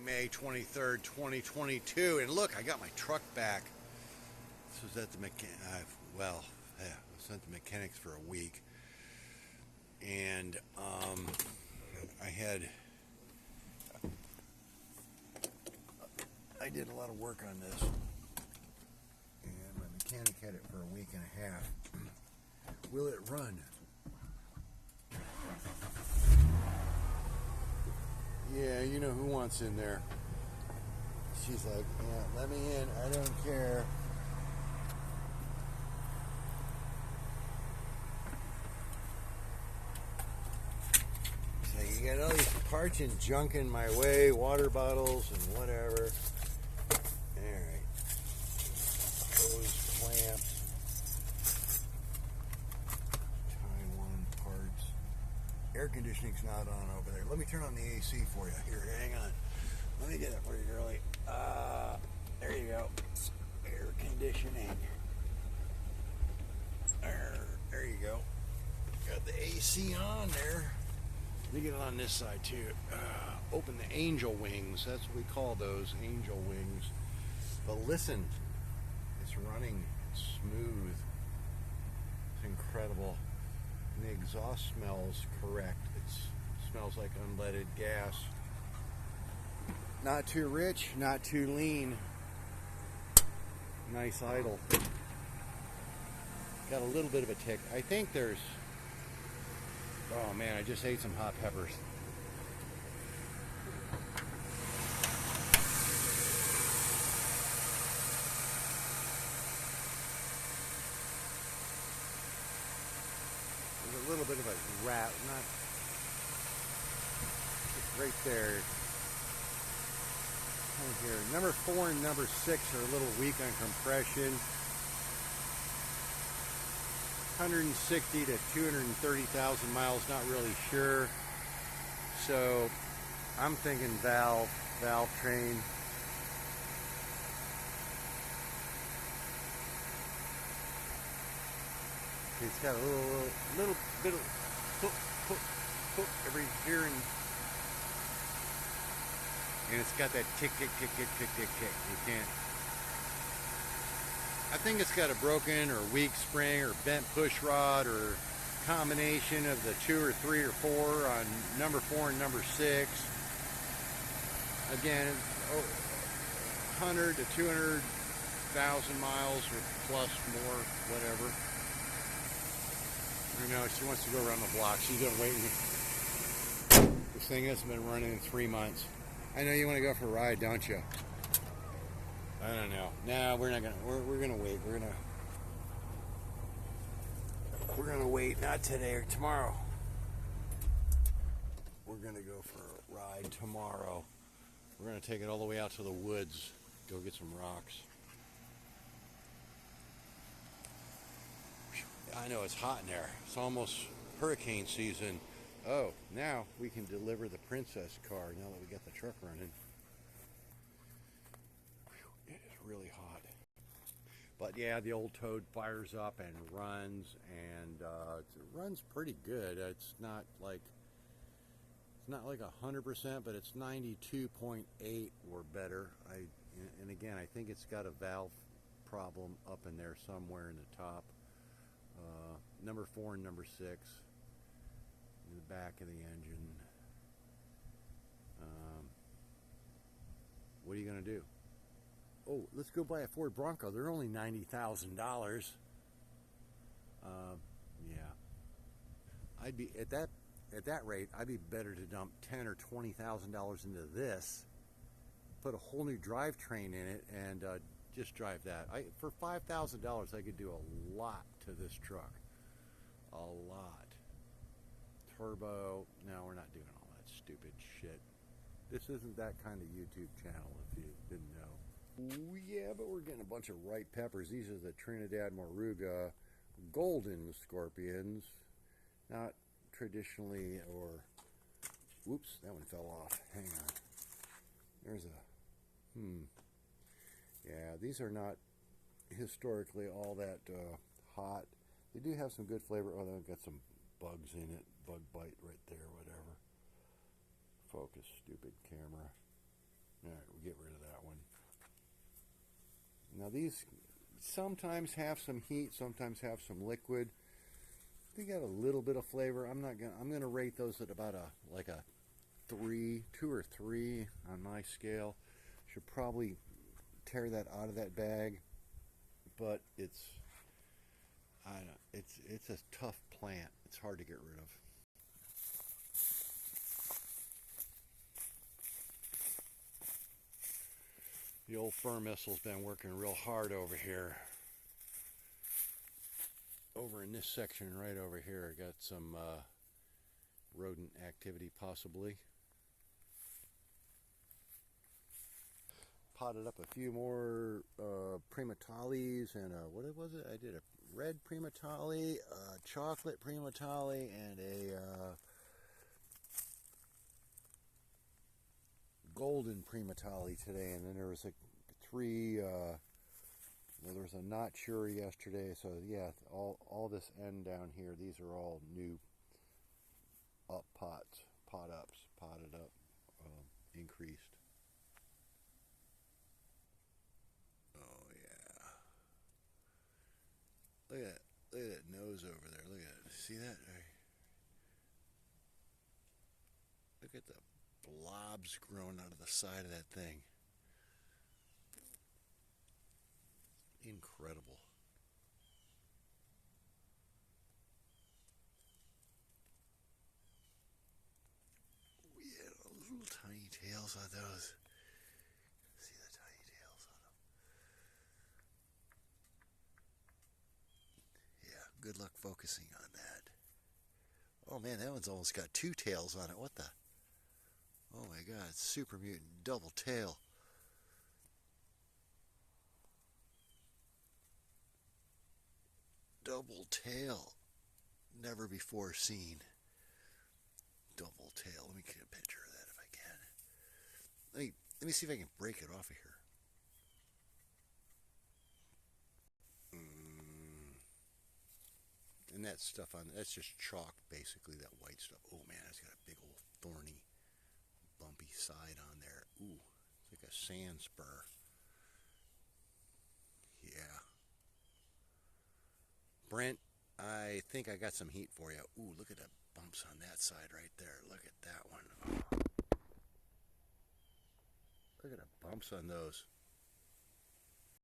May 23rd, 2022, and look, I got my truck back. This was at the I was at the mechanics for a week, and I did a lot of work on this, and my mechanic had it for a week and a half. Will it run? Yeah, you know who wants in there. She's like, yeah, let me in, I don't care. So you got all these parts and junk in my way, water bottles and whatever. Alright. Hose clamps. Taiwan parts. Air conditioning's not on over there. Let me turn on the AC for you. Here, hang on. Let me get it for you, girlie. There you go. Air conditioning. There you go. Got the AC on there. Let me get it on this side too. Open the angel wings. That's what we call those, angel wings. But listen, it's running smooth. It's incredible. And the exhaust smells correct. It smells like unleaded gas. Not too rich, not too lean. Nice idle. Got a little bit of a tick. I think there's... Oh man, I just ate some hot peppers. There's a little bit of a rat, not right there. Here, number 4 and number 6 are a little weak on compression. 160 to 230,000 miles, not really sure. So I'm thinking valve train. It's got a little bit of hook every here and it's got that tick. You can't. I think it's got a broken or weak spring or bent push rod or combination of the 2 or 3 or 4 on number 4 and number 6. Again, 100 to 200,000 miles or plus more, whatever. You know, she wants to go around the block. She's gonna wait. This thing hasn't been running in 3 months. I know you want to go for a ride, don't you? I don't know. No, we're not gonna. We're gonna wait. We're gonna wait. Not today or tomorrow. We're gonna go for a ride tomorrow. We're gonna take it all the way out to the woods. Go get some rocks. I know it's hot in there. It's almost hurricane season. Oh, now we can deliver the princess car now that we got the truck running. Whew, it is really hot. But yeah, the old Toad fires up and runs, and it runs pretty good. It's not like 100%, but it's 92.8 or better. And again, I think it's got a valve problem up in there somewhere in the top. Number 4 and number 6. In the back of the engine. What are you going to do? Oh, let's go buy a Ford Bronco. They're only $90,000. Yeah. I'd be at that rate. I'd be better to dump $10,000 or $20,000 into this, put a whole new drivetrain in it, and just drive that. For $5,000, I could do a lot to this truck. A lot. Turbo. No, we're not doing all that stupid shit. This isn't that kind of YouTube channel, if you didn't know. Ooh, yeah, but we're getting a bunch of ripe peppers. These are the Trinidad Moruga golden scorpions. Not traditionally, or... Whoops, that one fell off. Hang on. There's a... Yeah, these are not historically all that hot. They do have some good flavor. Oh, they've got some bugs in it. Bug bite right there, whatever. Focus, stupid camera. Now these sometimes have some heat, sometimes have some liquid. They got a little bit of flavor. I'm gonna rate those at about like a 2 or 3 on my scale. Should probably tear that out of that bag, but it's a tough plant. It's hard to get rid of. The old fur missile's been working real hard over here. Over in this section right over here, I got some rodent activity possibly. Potted up a few more primatales and what was it? I did a red primatale, a chocolate primatale, and a golden primatale today. And then there was 3. There was a not sure yesterday. So yeah, all this end down here, these are all new potted up, increased. Oh yeah. Look at that nose over there. Look at it. See that? Look at the blobs growing out of the side of that thing. Incredible. Yeah, little tiny tails on those. See the tiny tails on them. Yeah, good luck focusing on that. Oh man, that one's almost got 2 tails on it. What the? Oh my god, it's super mutant, double tail. Double tail. Never before seen. Double tail. Let me get a picture of that if I can. Let me see if I can break it off of here. And that stuff that's just chalk, basically, that white stuff. Oh man, it's got a big old thorny, bumpy side on there. Ooh, it's like a sand spur. Yeah. Brent, I think I got some heat for you. Ooh, look at the bumps on that side right there. Look at that one. Oh. Look at the bumps on those.